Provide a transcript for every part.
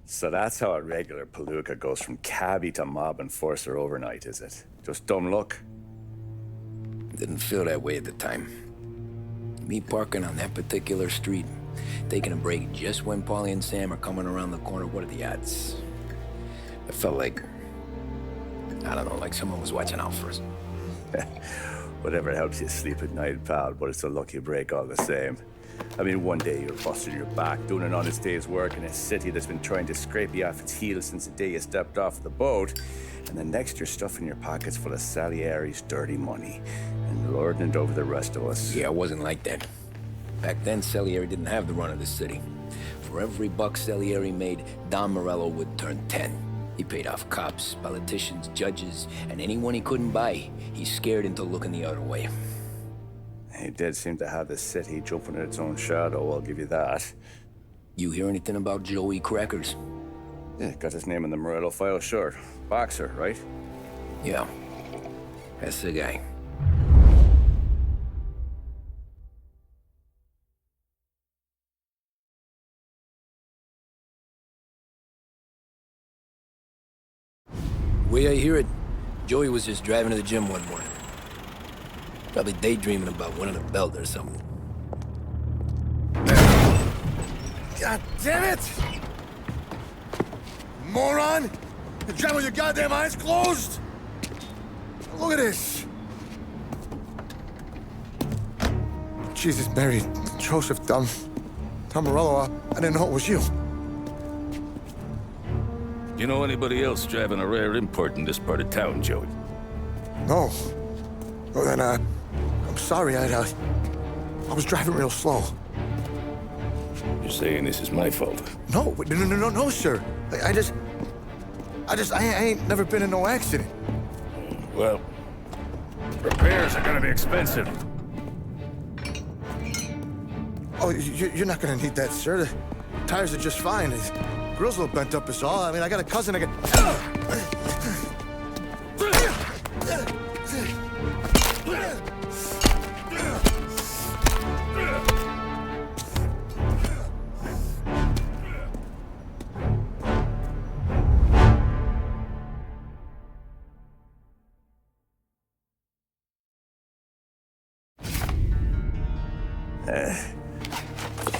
So that's how a regular palooka goes from cabbie to mob enforcer overnight, is it? Just dumb luck? Didn't feel that way at the time. Me parking on that particular street, taking a break just when Paulie and Sam are coming around the corner, what are the odds? It felt like, I don't know, like someone was watching out for us. Whatever helps you sleep at night, pal, but it's a lucky break all the same. I mean, one day you're busting your back, doing an honest day's work in a city that's been trying to scrape you off its heels since the day you stepped off the boat, and the next you're stuffing your pockets full of Salieri's dirty money and lording it over the rest of us. Yeah, it wasn't like that. Back then, Salieri didn't have the run of the city. For every buck Salieri made, Don Morello would turn 10. He paid off cops, politicians, judges, and anyone he couldn't buy, he scared into looking the other way. He did seem to have the city jumping at its own shadow, I'll give you that. You hear anything about Joey Crackers? Yeah, got his name in the Morello file, sure. Boxer, right? Yeah, that's the guy. The way I hear it, Joey was just driving to the gym one morning. Probably daydreaming about winning a belt or something. God damn it! Moron! You're driving with your goddamn eyes closed! Look at this! Jesus, Mary, Joseph, Tom Morello, I didn't know it was you. You know anybody else driving a rare import in this part of town, Joey? No. Well, then, I'm sorry, I was driving real slow. You're saying this is my fault? No, sir. I ain't never been in no accident. Well, repairs are gonna be expensive. Oh, you're not gonna need that, sir. The tires are just fine. The grill's a little bent up is all. I mean, I got a cousin I can...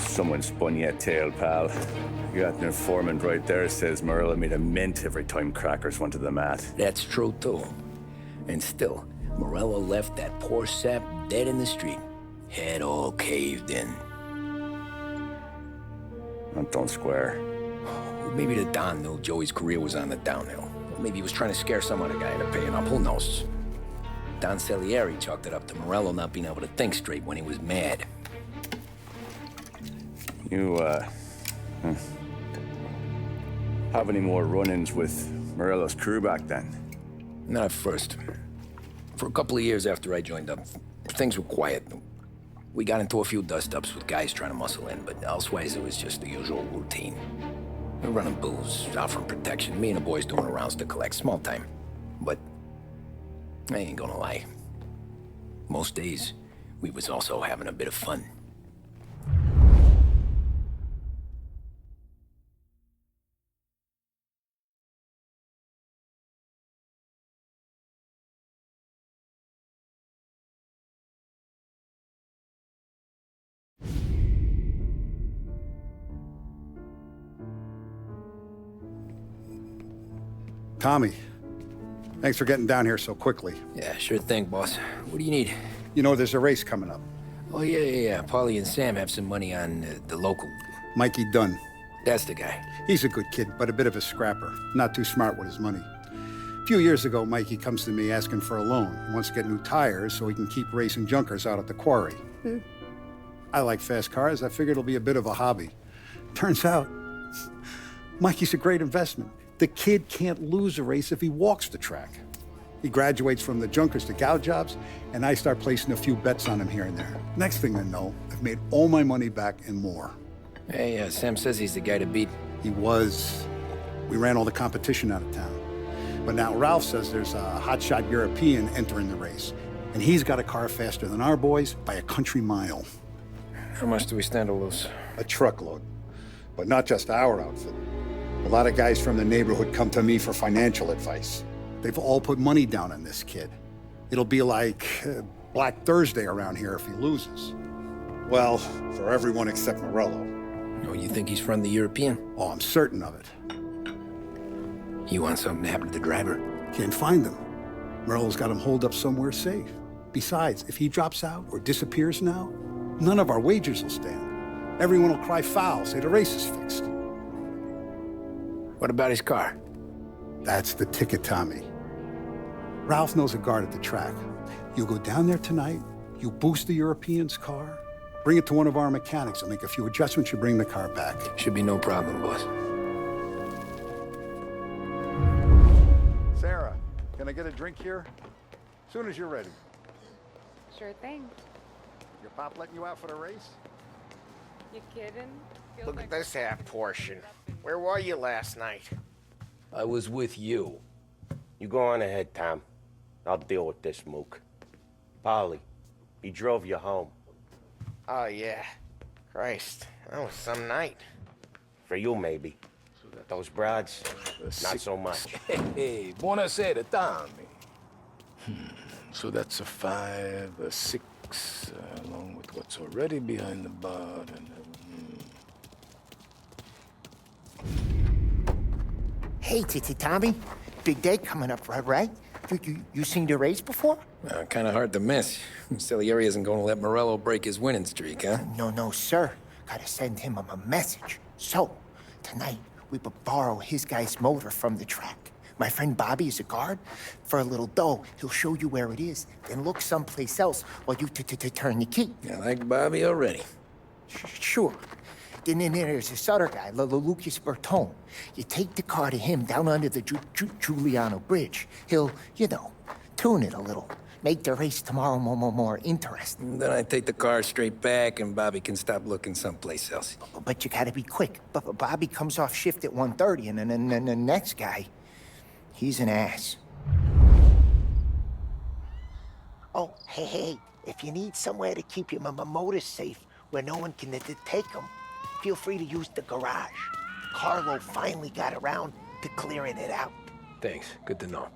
Someone spun you a tail, pal. You got an informant right there says Morello made a mint every time Crackers went to the mat. That's true, too. And still, Morello left that poor sap dead in the street. Head all caved in. Don't square. Maybe the Don knew Joey's career was on the downhill. Or maybe he was trying to scare some other guy into paying up, who knows? Don Salieri chalked it up to Morello not being able to think straight when he was mad. You, have any more run-ins with Morello's crew back then? Not at first. For a couple of years after I joined up, things were quiet. We got into a few dust-ups with guys trying to muscle in, but elsewise it was just the usual routine. We're running booze, offering protection, me and the boys doing rounds to collect, small time. But I ain't gonna lie. Most days, we was also having a bit of fun. Tommy, thanks for getting down here so quickly. Yeah, sure thing, boss. What do you need? You know, there's a race coming up. Oh, yeah. Paulie and Sam have some money on the local. Mikey Dunn. That's the guy. He's a good kid, but a bit of a scrapper. Not too smart with his money. A few years ago, Mikey comes to me asking for a loan. He wants to get new tires so he can keep racing junkers out at the quarry. I like fast cars. I figured it'll be a bit of a hobby. Turns out, Mikey's a great investment. The kid can't lose a race if he walks the track. He graduates from the junkers to gal jobs, and I start placing a few bets on him here and there. Next thing I know, I've made all my money back and more. Hey, Sam says he's the guy to beat. He was. We ran all the competition out of town. But now Ralph says there's a hotshot European entering the race, and he's got a car faster than our boys by a country mile. How much do we stand to lose? A truckload, but not just our outfit. A lot of guys from the neighborhood come to me for financial advice. They've all put money down on this kid. It'll be like Black Thursday around here if he loses. Well, for everyone except Morello. Oh, you think he's from the European? Oh, I'm certain of it. You want something to happen to the driver? Can't find him. Morello's got him holed up somewhere safe. Besides, if he drops out or disappears now, none of our wagers will stand. Everyone will cry foul, say the race is fixed. What about his car? That's the ticket, Tommy. Ralph knows a guard at the track. You go down there tonight, you boost the European's car, bring it to one of our mechanics, and make a few adjustments, you bring the car back. Should be no problem, boss. Sarah, can I get a drink here? As soon as you're ready. Sure thing. Your pop letting you out for the race? You kidding? Feels Look like at this half portion. Where were you last night? I was with you. You go on ahead, Tom. I'll deal with this mook. Polly, he drove you home. Oh, yeah. Christ, that was some night. For you, maybe. Those broads, not so much. Hey, buonasera, Tommy. So that's a 5, a 6, along with what's already behind the bar, and Hey, Tommy. Big day coming up, right? You seen the race before? Kind of hard to miss. Salieri isn't going to let Morello break his winning streak, huh? No, sir. Gotta send him a message. So, tonight, we will borrow his guy's motor from the track. My friend Bobby is a guard. For a little dough, he'll show you where it is, then look someplace else while you turn the key. I like Bobby already. Sure. Then there's this other guy, Lucas Bertone. You take the car to him down under the Giuliano Bridge. He'll, tune it a little. Make the race tomorrow more interesting. Then I take the car straight back and Bobby can stop looking someplace else. But you gotta be quick. Bobby comes off shift at 1:30, and then the next guy, he's an ass. Oh, hey, if you need somewhere to keep your motor safe where no one can take them, feel free to use the garage. Carlo finally got around to clearing it out. Thanks. Good to know.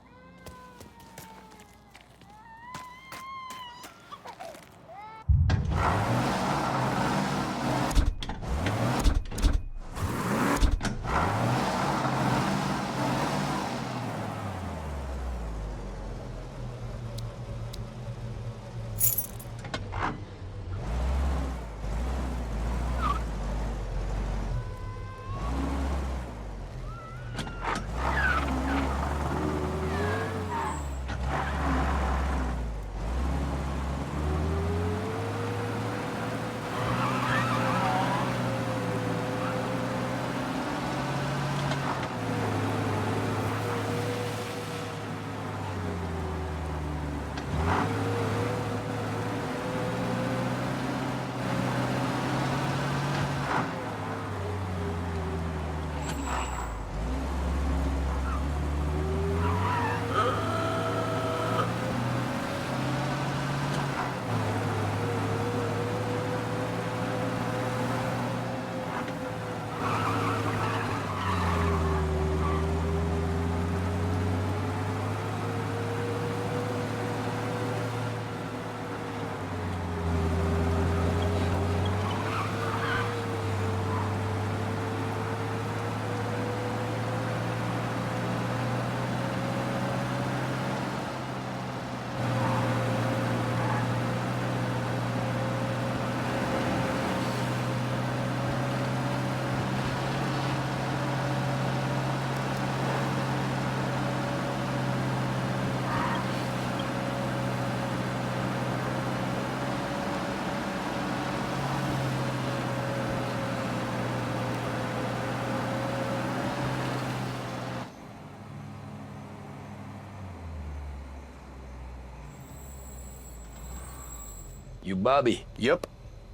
You Bobby? Yep.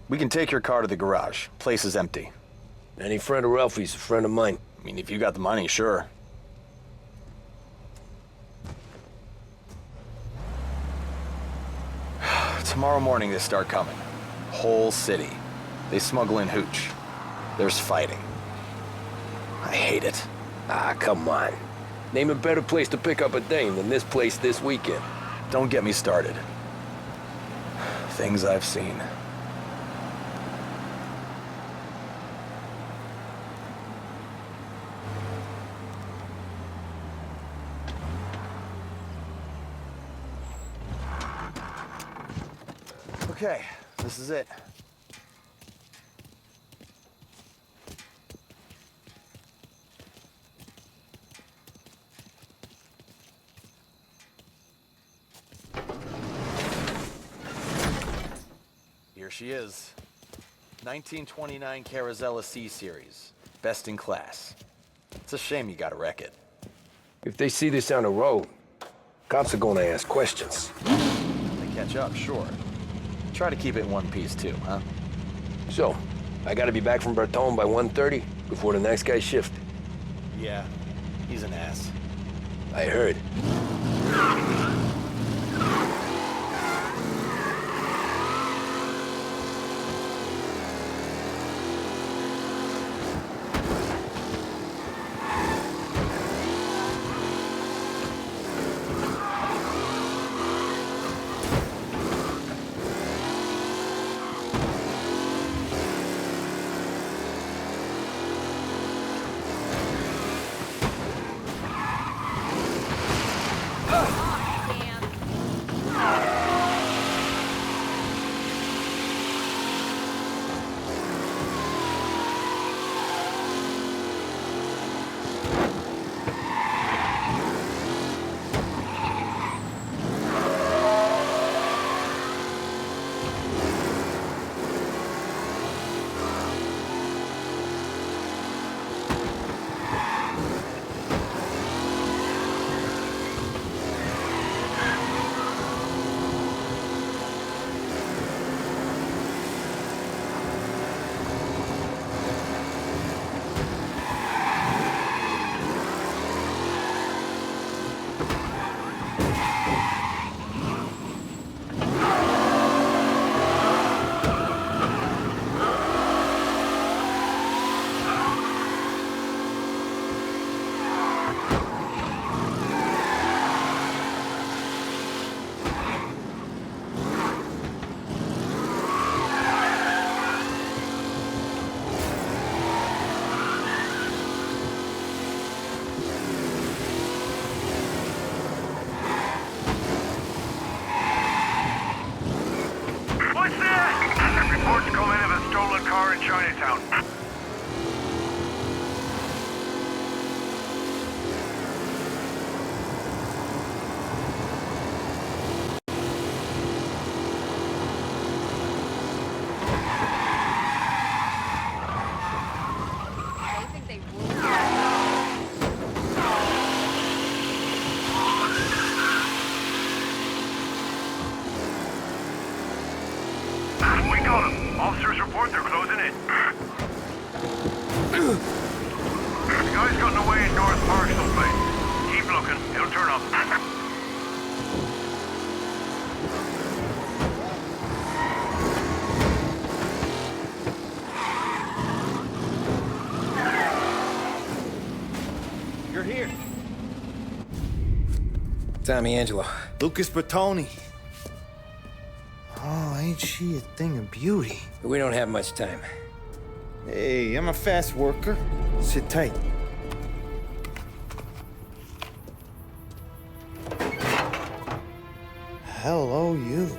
We can take your car to the garage. Place is empty. Any friend of Ralphie's a friend of mine. I mean, if you got the money, sure. Tomorrow morning they start coming. Whole city. They smuggle in hooch. There's fighting. I hate it. Ah, come on. Name a better place to pick up a dame than this place this weekend. Don't get me started. Things I've seen. Okay, this is it. Here she is. 1929 Carazella C-Series. Best in class. It's a shame you gotta wreck it. If they see this on the road, cops are gonna ask questions. They catch up, sure. Try to keep it in one piece too, huh? So, I gotta be back from Bertone by 1:30 before the next guy shift. Yeah, he's an ass. I heard. Officers report they're closing in. The guy's gotten away in North Park someplace. Keep looking, he'll turn up. You're here. Tommy Angelo. Lucas Bertoni. Oh, ain't she a thing of beauty? We don't have much time. Hey, I'm a fast worker. Sit tight. Hello, you.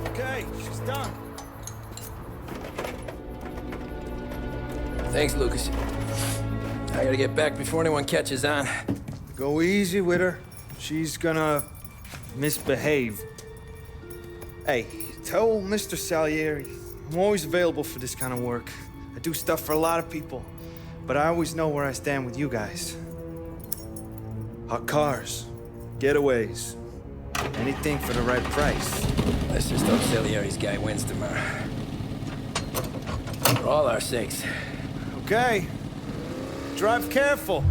Okay, she's done. Thanks, Lucas. I gotta get back before anyone catches on. Go easy with her. She's gonna misbehave. Hey, tell Mr. Salieri I'm always available for this kind of work. I do stuff for a lot of people, but I always know where I stand with you guys. Hot cars, getaways, anything for the right price. Let's just hope Salieri's guy wins tomorrow. For all our sakes. Okay. Drive careful.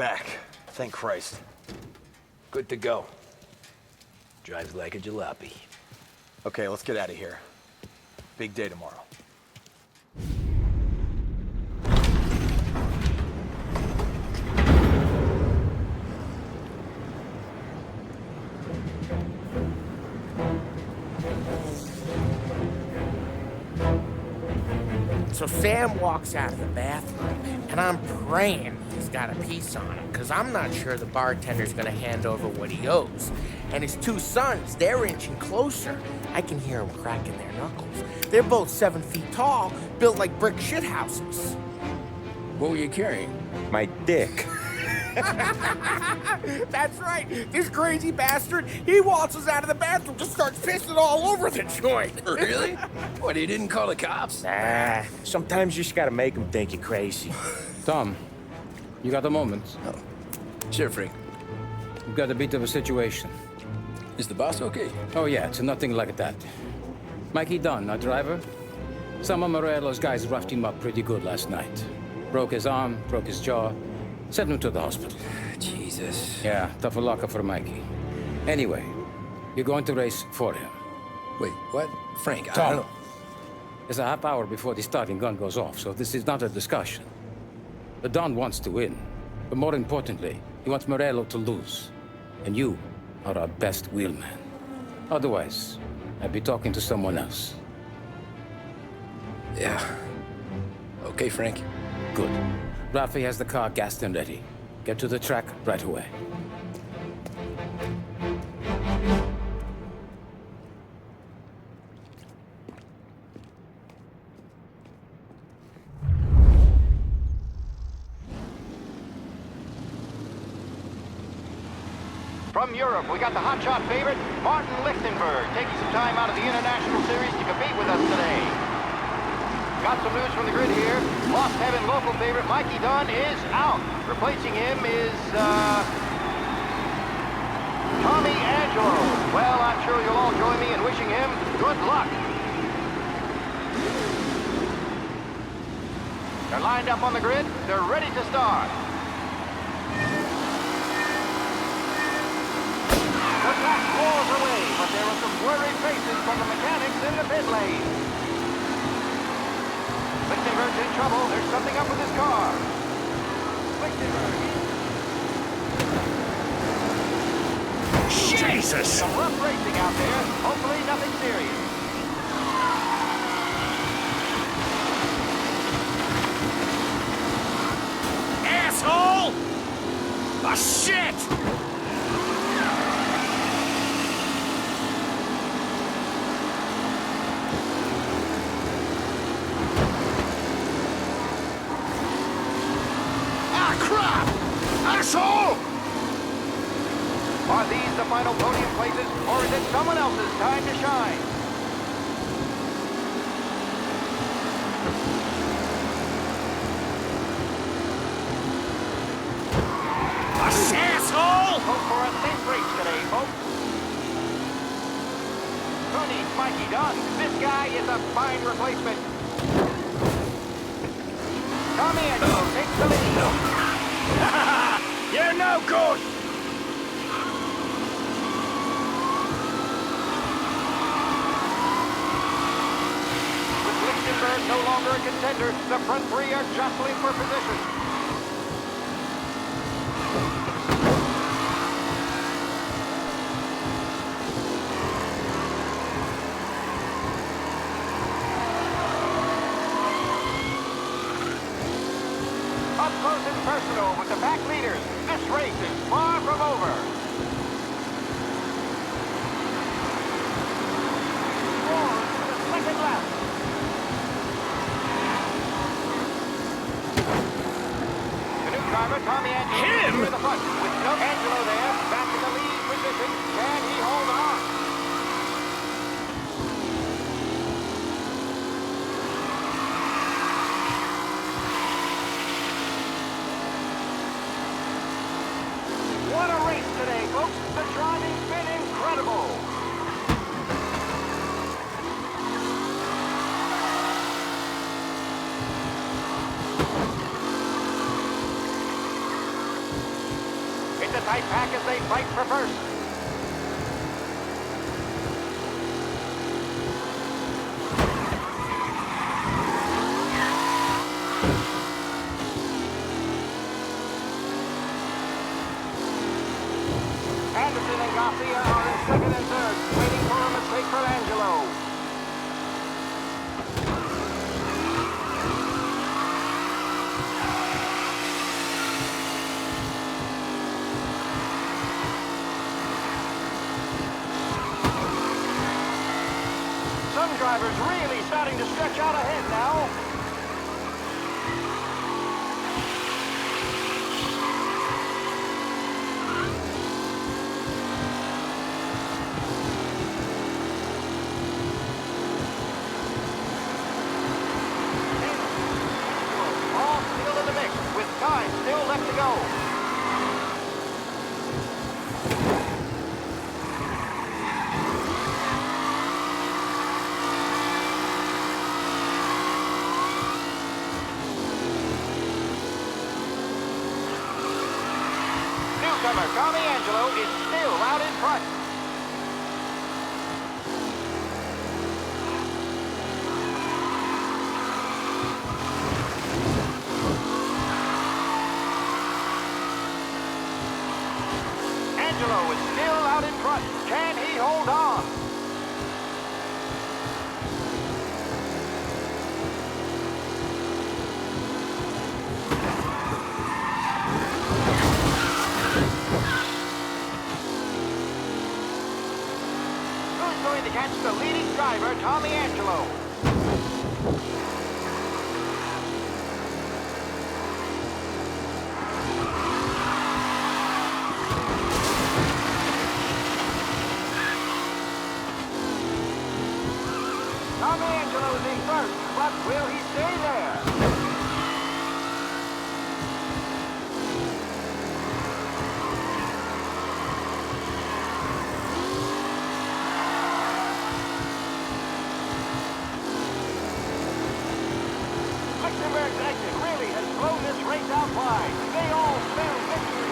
back. Thank Christ. Good to go. Drives like a jalopy. Okay, let's get out of here. Big day tomorrow. So Sam walks out of the bathroom, and I'm praying he's got a piece on him, because I'm not sure the bartender's gonna hand over what he owes. And his two sons, they're inching closer. I can hear them cracking their knuckles. They're both 7 feet tall, built like brick shithouses. What were you carrying? My dick. That's right. This crazy bastard, he waltzes out of the bathroom, just starts pissing all over the joint. Really? What, he didn't call the cops? Nah, sometimes you just gotta make them think you're crazy. Tom, you got a moment? Oh. Sure, Frank. We've got a bit of a situation. Is the boss okay? Oh yeah, it's nothing like that. Mikey Dunn, our driver. Some of Morello's guys roughed him up pretty good last night. Broke his arm, broke his jaw. Sent him to the hospital. Jesus. Yeah, tough luck for Mikey. Anyway, you're going to race for him. Wait, what? Frank, I Tom, don't know. it's a half hour before the starting gun goes off, so this is not a discussion. The Don wants to win, but more importantly, he wants Morello to lose. And you are our best wheelman. Otherwise, I'd be talking to someone else. Yeah. Okay, Frank. Good. Rafi has the car gassed and ready. Get to the track right away. From Europe, we got the hotshot favorite, Martin Lichtenberg, taking some time out of the International Series to compete with us today. Got some news from the grid here. Lost Heaven local favorite Mikey Dunn is out. Replacing him is, Tommy Angelo. Well, I'm sure you'll all join me in wishing him good luck. They're lined up on the grid. They're ready to start. The track roars away, but there are some worried faces from the mechanics in the pit lane. Lichtenberg's in trouble. There's something up with his car. Lichtenberg. Jesus! Some rough racing out there. Hopefully nothing serious. Asshole! Ah, shit! Asshole! Are these the final podium places, or is it someone else's time to shine? Asshole! Hope for a thin race today, folks. Who needs Mikey Dunn? This guy is a fine replacement. Tommy Angelo takes the lead. You're no good! With Lichtenberg no longer a contender, the front three are jostling for position. Up close and personal with the pack leaders. This race is far from over. Forward to the second lap. The new driver, Tommy Angelo, in the front. With no Angelo there, back in the lead position. Can he hold on? What a race today, folks. The driving's been incredible. the tight pack as they fight for first. Anderson and Garcia are in second and third, waiting for a mistake from Angelo. Some drivers really starting to stretch out ahead now. All still in the mix, with time still left to go. Newcomer Tommy Angelo is still out in front. Angelo is still out in front. Can he hold on? Who's going to catch the leading driver, Tommy Angelo? Tommy Angelo is in first, but will he stay there? Lichtenberg's exit really has blown this race out wide. They all spell victory.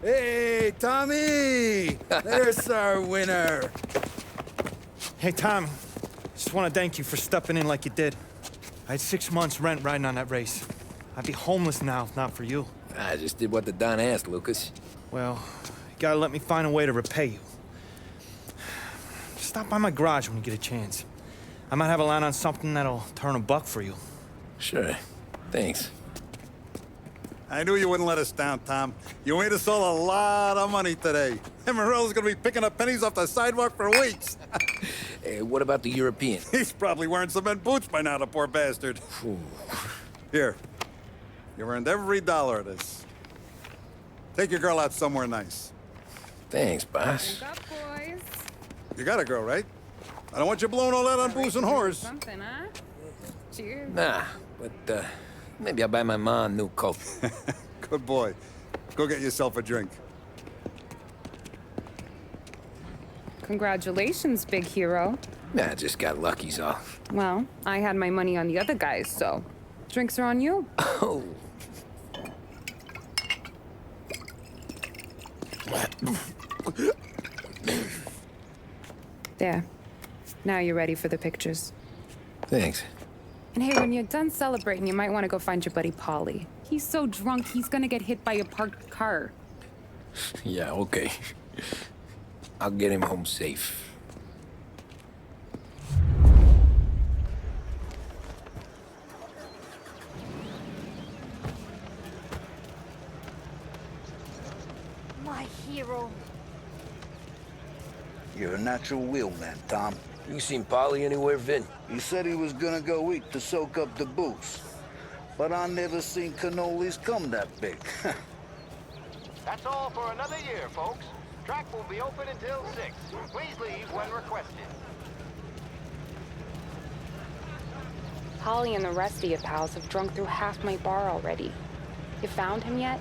Hey, Tommy! There's our winner. Hey, Tommy. Just want to thank you for stepping in like you did. I had 6 months rent riding on that race. I'd be homeless now if not for you. I just did what the Don asked, Lucas. Well, you gotta let me find a way to repay you. Stop by my garage when you get a chance. I might have a line on something that'll turn $1 for you. Sure. Thanks. I knew you wouldn't let us down, Tom. You made us all a lot of money today. And Morello's gonna be picking up pennies off the sidewalk for weeks. Hey, what about the European? He's probably wearing cement boots by now, the poor bastard. Here. You've earned every dollar of this. Take your girl out somewhere nice. Thanance, boss. Wake up, boys. You got a girl, right? I don't want you blowing all that on booze and whores. Something, huh? Cheers. Nah, but, maybe I'll buy my ma a new coat. Good boy. Go get yourself a drink. Congratulations, big hero. Nah, I just got lucky's all. Well, I had my money on the other guys, so drinks are on you. Oh. There. Now you're ready for the pictures. Thanks. And hey, when you're done celebrating, you might want to go find your buddy Paulie. He's so drunk, he's gonna get hit by a parked car. Yeah, okay. I'll get him home safe. My hero. You're a natural wheelman, Tom. You seen Polly anywhere, Vin? He said he was gonna go eat to soak up the booze. But I never seen cannolis come that big. That's all for another year, folks. Track will be open until 6. Please leave when requested. Holly and the rest of your pals have drunk through half my bar already. You found him yet?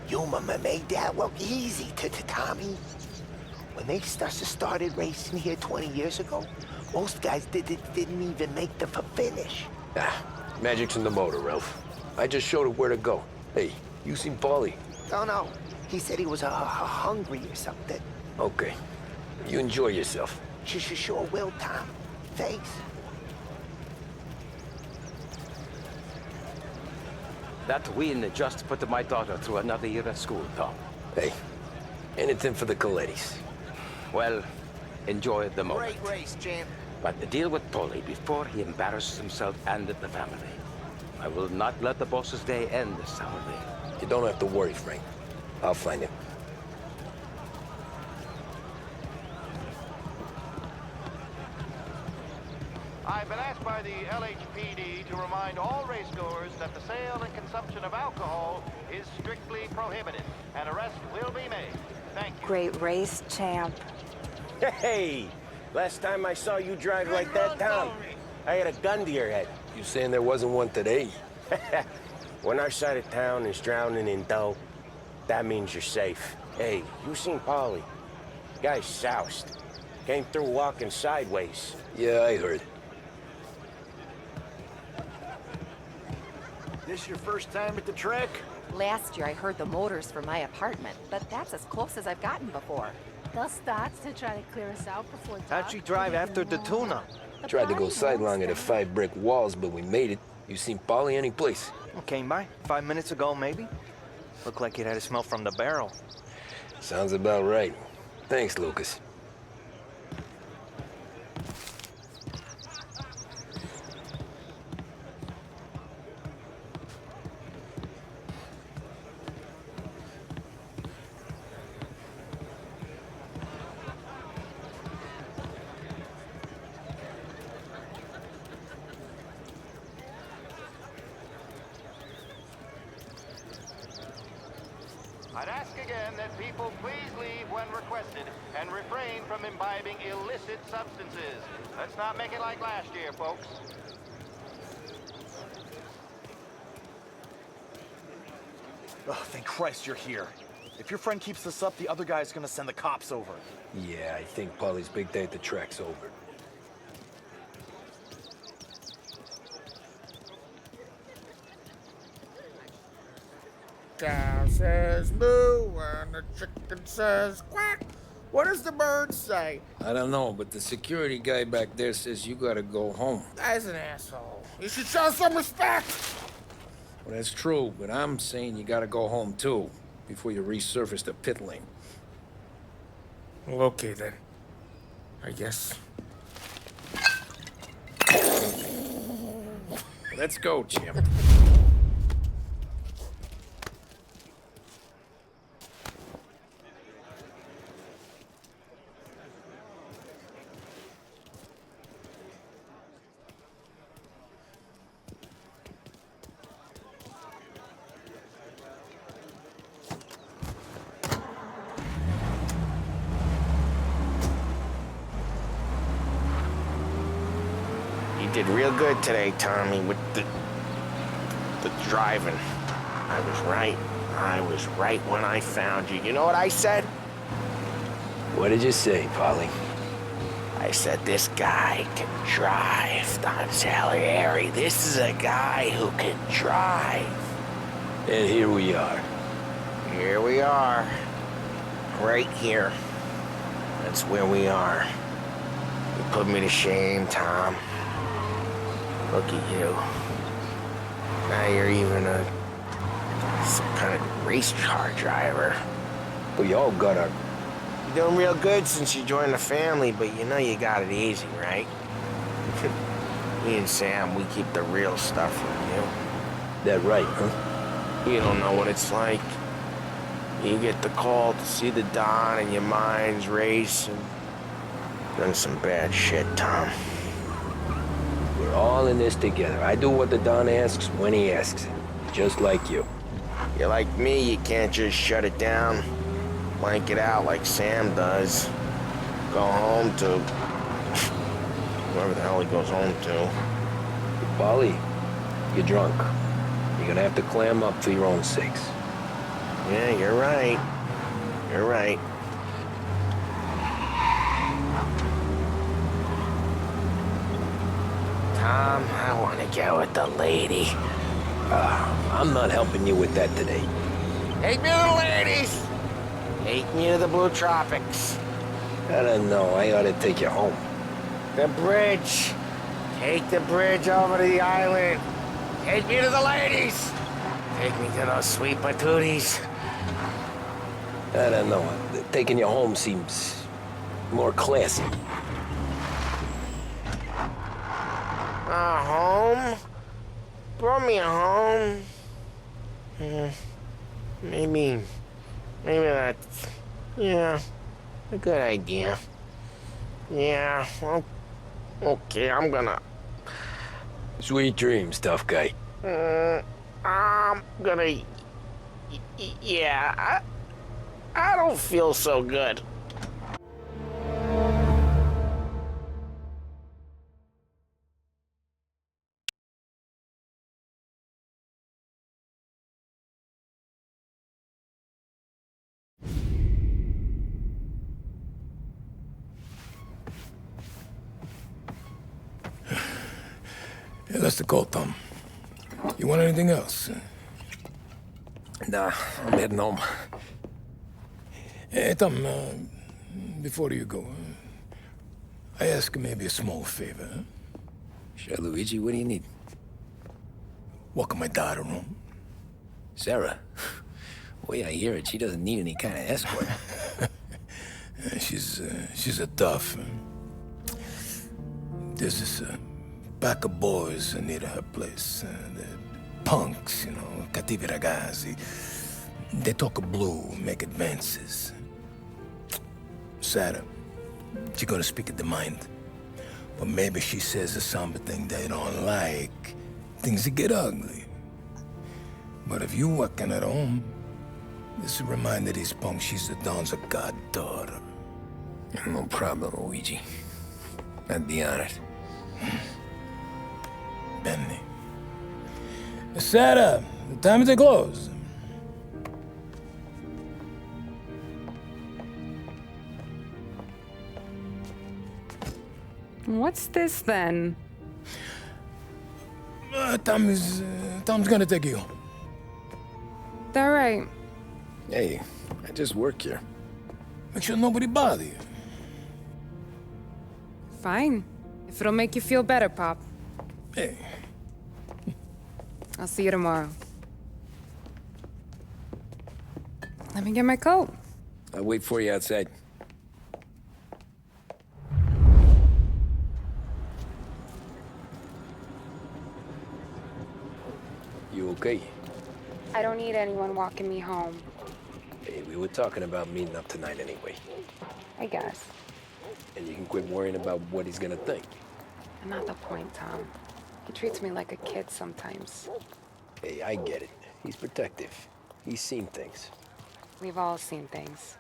You made that look easy to Tommy. When they started racing here 20 years ago, most guys didn't even make the finish. Ah, magic's in the motor, Ralph. I just showed it where to go. Hey, you seen Paulie? Oh, no. He said he was hungry or something. Okay. You enjoy yourself. Sure will, Tom. Thanks. That win just put my daughter through another year at school, Tom. Hey, anything for the Colettis. Well, enjoy the moment. Great race, champ. But deal with Paulie before he embarrasses himself and the family. I will not let the boss's day end sourly. You don't have to worry, Frank. I'll find him. I've been asked by the LHPD to remind all racegoers that the sale and consumption of alcohol is strictly prohibited. An arrest will be made. Thank you. Great race, champ. Hey! Last time I saw you drive like that, Tom, I had a gun to your head. You saying there wasn't one today? When our side of town is drowning in dough, that means you're safe. Hey, you seen Paulie? Guy's soused. Came through walking sideways. Yeah, I heard. This your first time at the track? Last year I heard the motors from my apartment, but that's as close as I've gotten before. They'll start to try to clear us out before dark. How'd you drive after the tuna? Tried to go sidelong at the 5 brick walls, but we made it. You seen Paulie any place? Came by 5 minutes ago, maybe. Looked like it had a smell from the barrel. Sounds about right. Thanks, Lucas. I'd ask again that people please leave when requested and refrain from imbibing illicit substances. Let's not make it like last year, folks. Oh, thank Christ you're here. If your friend keeps this up, the other guy's gonna send the cops over. Yeah, I think Paulie's big day at the track's over. Cow says moo and the chicken says quack. What does the bird say? I don't know, but the security guy back there says you gotta go home. Guy's an asshole. You should show some respect. Well, that's true, but I'm saying you gotta go home too, before you resurface the pit lane. Well, okay then. I guess. Let's go, champ. You did real good today, Tommy, with the driving. I was right. I was right when I found you. You know what I said? What did you say, Paulie? I said, this guy can drive, Don Salieri. This is a guy who can drive. And here we are. Here we are. Right here. That's where we are. You put me to shame, Tom. Look at you. Now you're even some kind of race car driver. We all got our... You're doing real good since you joined the family, but you know you got it easy, right? Me and Sam, we keep the real stuff from you. That right, huh? You don't know what it's like. You get the call to see the Don and your mind's racing. Done some bad shit, Tom. We're all in this together. I do what the Don asks when he asks it. Just like you. You're like me, you can't just shut it down, blank it out like Sam does. Go home to whoever the hell he goes home to. Polly, you're drunk. You're gonna have to clam up for your own sakes. Yeah, you're right. You're right. Tom, I want to get with the lady. I'm not helping you with that today. Take me to the ladies! Take me to the Blue Tropics. I don't know. I ought to take you home. The bridge. Take the bridge over to the island. Take me to the ladies. Take me to those sweet patooties. I don't know. Taking you home seems more classy. Home? Brought me home. Maybe that's, yeah, a good idea. Yeah, well, okay, I'm gonna... Sweet dreams, tough guy. I'm gonna... Yeah, I don't feel so good. Yeah, that's the call, Tom. You want anything else? Nah, I'm heading home. Hey, Tom, before you go, I ask maybe a small favor. Huh? Sure, Luigi, what do you need? Welcome my daughter home. Sarah? Way I hear it, she doesn't need any kind of escort. She's a tough. There's this pack of boys near her place. The punks, you know, cattivi ragazzi. They talk blue, make advances. Sarah, she gonna speak at the mind. But maybe she says something they don't like. Things get ugly. But if you working at home, this will remind these punks she's the Don's a goddaughter. No problem, Luigi. I'd be honored. Benny. Sarah, the time to close. What's this then? Tom's gonna take you home. All right. Hey, I just work here. Make sure nobody bother you. Fine. If it'll make you feel better, Pop. Hey. I'll see you tomorrow. Let me get my coat. I'll wait for you outside. You okay? I don't need anyone walking me home. Hey, we were talking about meeting up tonight anyway. I guess. And you can quit worrying about what he's gonna think. Not the point, Tom. He treats me like a kid sometimes. Hey, I get it. He's protective. He's seen things. We've all seen things.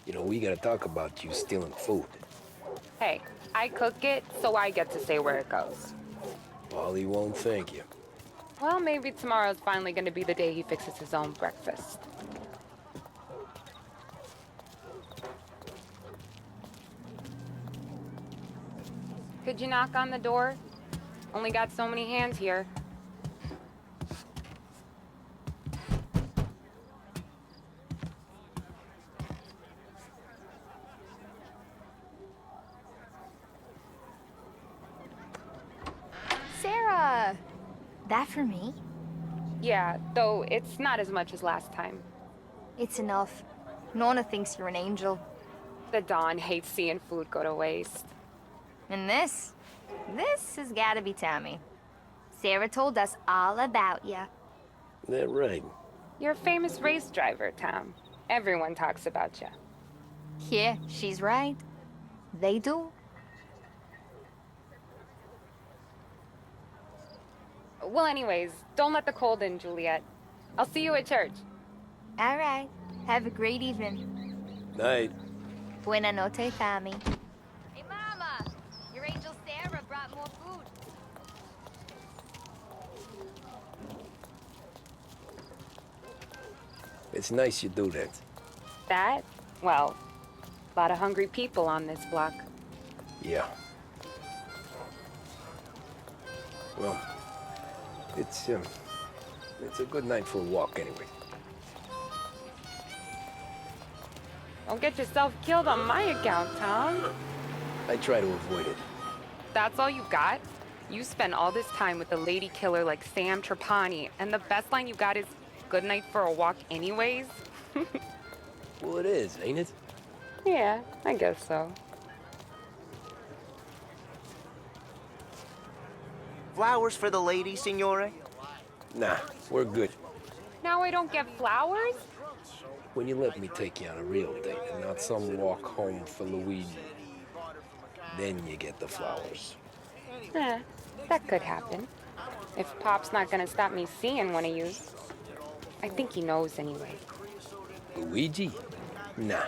You know, we gotta talk about you stealing food. Hey, I cook it, so I get to say where it goes. Wally won't thank you. Well, maybe tomorrow's finally gonna be the day he fixes his own breakfast. Could you knock on the door? Only got so many hands here. Sarah! That for me? Yeah, though it's not as much as last time. It's enough. Nona thinks you're an angel. The Don hates seeing food go to waste. And this has gotta be Tommy. Sarah told us all about you. That right. You're a famous race driver, Tom. Everyone talks about you. Yeah, she's right. They do. Well, anyways, don't let the cold in, Juliet. I'll see you at church. All right. Have a great evening. Night. Buena noche, Tommy. Hey, Mama! Your angel Sarah brought more food. It's nice you do that. That? Well, a lot of hungry people on this block. Yeah. Well, it's a good night for a walk anyway. Don't get yourself killed on my account, Tom. I try to avoid it. That's all you got? You spend all this time with a lady killer like Sam Trapani, and the best line you got is, "Good night for a walk anyways"? Well, it is, ain't it? Yeah, I guess so. Flowers for the lady, signore? Nah, we're good. Now I don't get flowers? When you let me take you on a real date and not some walk home for Luigi, then you get the flowers. That could happen. If Pop's not gonna stop me seeing one of you. I think he knows anyway. Luigi? Nah.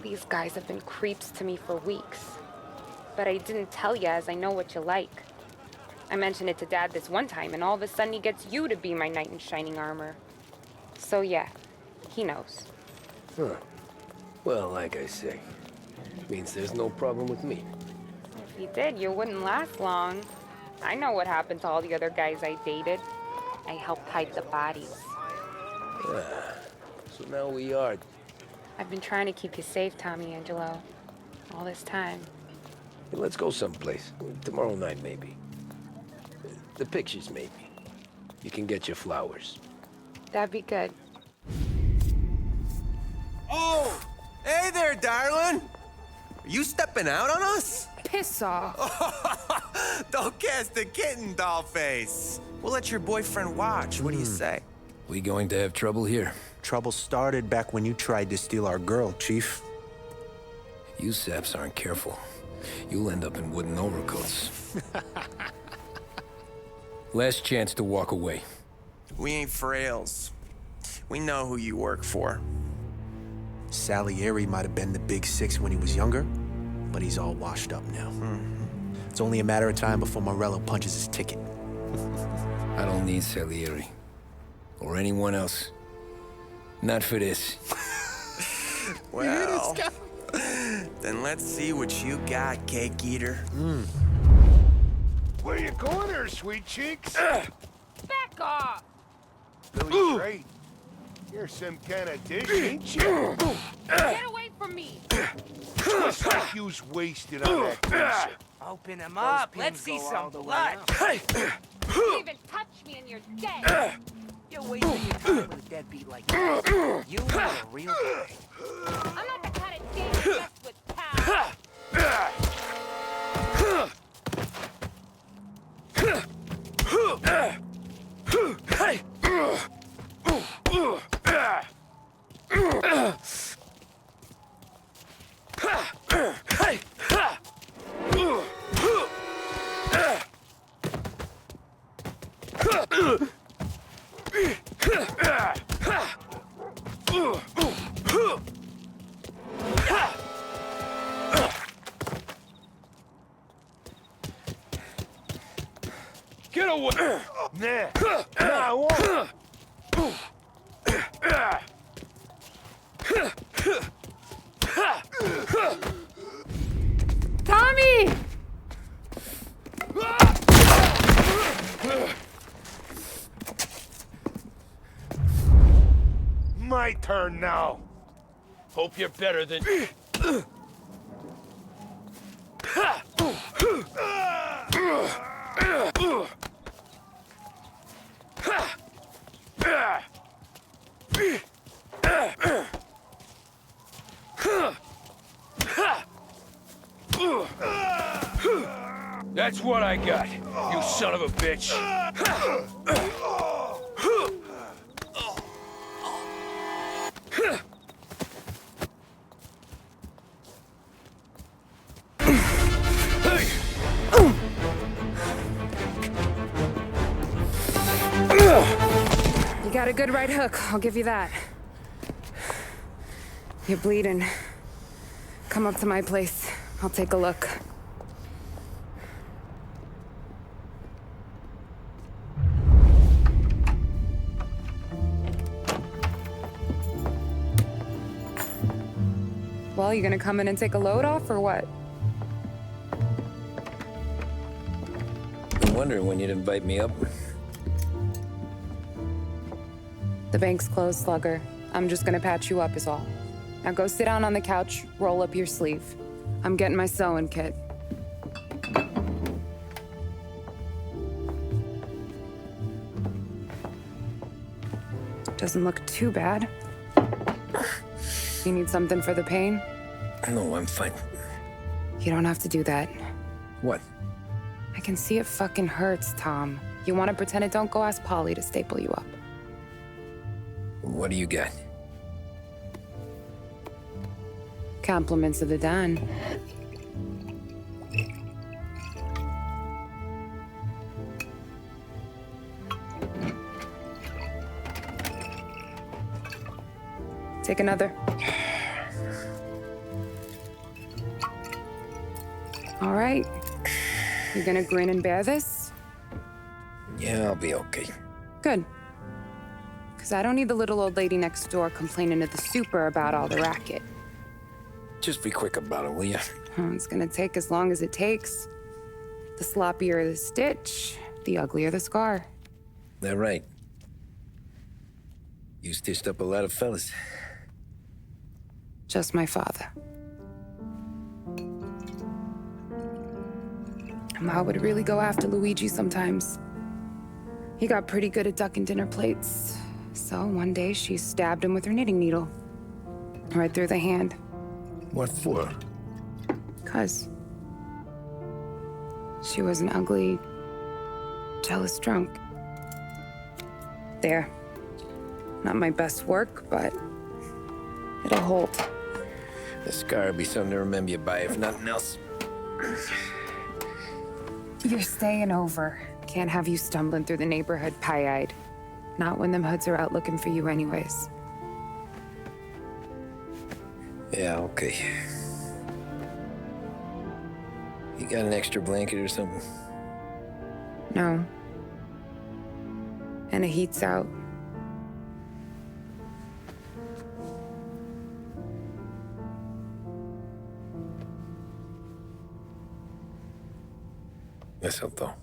These guys have been creeps to me for weeks. But I didn't tell you as I know what you like. I mentioned it to Dad this one time, and all of a sudden he gets you to be my knight in shining armor. So yeah, he knows. Huh. Well, like I say, means there's no problem with me. If he did, you wouldn't last long. I know what happened to all the other guys I dated. I helped hide the bodies. So now we are... I've been trying to keep you safe, Tommy Angelo. All this time. Hey, let's go someplace. Tomorrow night, maybe. The pictures, maybe. You can get your flowers. That'd be good. Oh! Hey there, darling! Are you stepping out on us? Piss off. Don't cast the kitten, dollface. We'll let your boyfriend watch. What do you say? We going to have trouble here? Trouble started back when you tried to steal our girl, Chief. You saps aren't careful. You'll end up in wooden overcoats. Last chance to walk away. We ain't frails. We know who you work for. Salieri might have been the big six when he was younger, but he's all washed up now. It's only a matter of time before Morello punches his ticket. I don't need Salieri. Or anyone else. Not for this. Well, then let's see what you got, cake eater. Where you going there, sweet cheeks? Back off! Billy Trade. You're some kind of dish, ain't you? Get away from me! Just like you was wasted on that greaser. Open him up. Let's see some blood. You even touch me and you're dead! You're wasting your time with a deadbeat like that. You are a real guy. I'm not the kind of date you mess with, pal! Get away! Nah, I won't. Tommy! My turn now. Hope you're better than... That's what I got, you son of a bitch. got a good right hook, I'll give you that. You're bleeding. Come up to my place. I'll take a look. Well, you gonna come in and take a load off, or what? I'm wondering when you'd invite me up. The bank's closed, Slugger. I'm just gonna patch you up is all. Now go sit down on the couch, roll up your sleeve. I'm getting my sewing kit. Doesn't look too bad. You need something for the pain? No, I'm fine. You don't have to do that. What? I can see it fucking hurts, Tom. You want to pretend it don't? Go ask Polly to staple you up. What do you got? Compliments of the Don. Take another. All right. You gonna grin and bear this? Yeah, I'll be okay. Good. Because I don't need the little old lady next door complaining to the super about all the racket. Just be quick about it, will you? It's gonna take as long as it takes. The sloppier the stitch, the uglier the scar. That right. You stitched up a lot of fellas. Just my father. Ma would really go after Luigi sometimes. He got pretty good at ducking dinner plates. So one day she stabbed him with her knitting needle. Right through the hand. What for? 'Cause she was an ugly, jealous drunk. There. Not my best work, but it'll hold. The scar will be something to remember you by, if nothing else. You're staying over. Can't have you stumbling through the neighborhood pie-eyed. Not when them hoods are out looking for you anyways. Yeah, okay. You got an extra blanket or something? No. And the heat's out. Eso todo.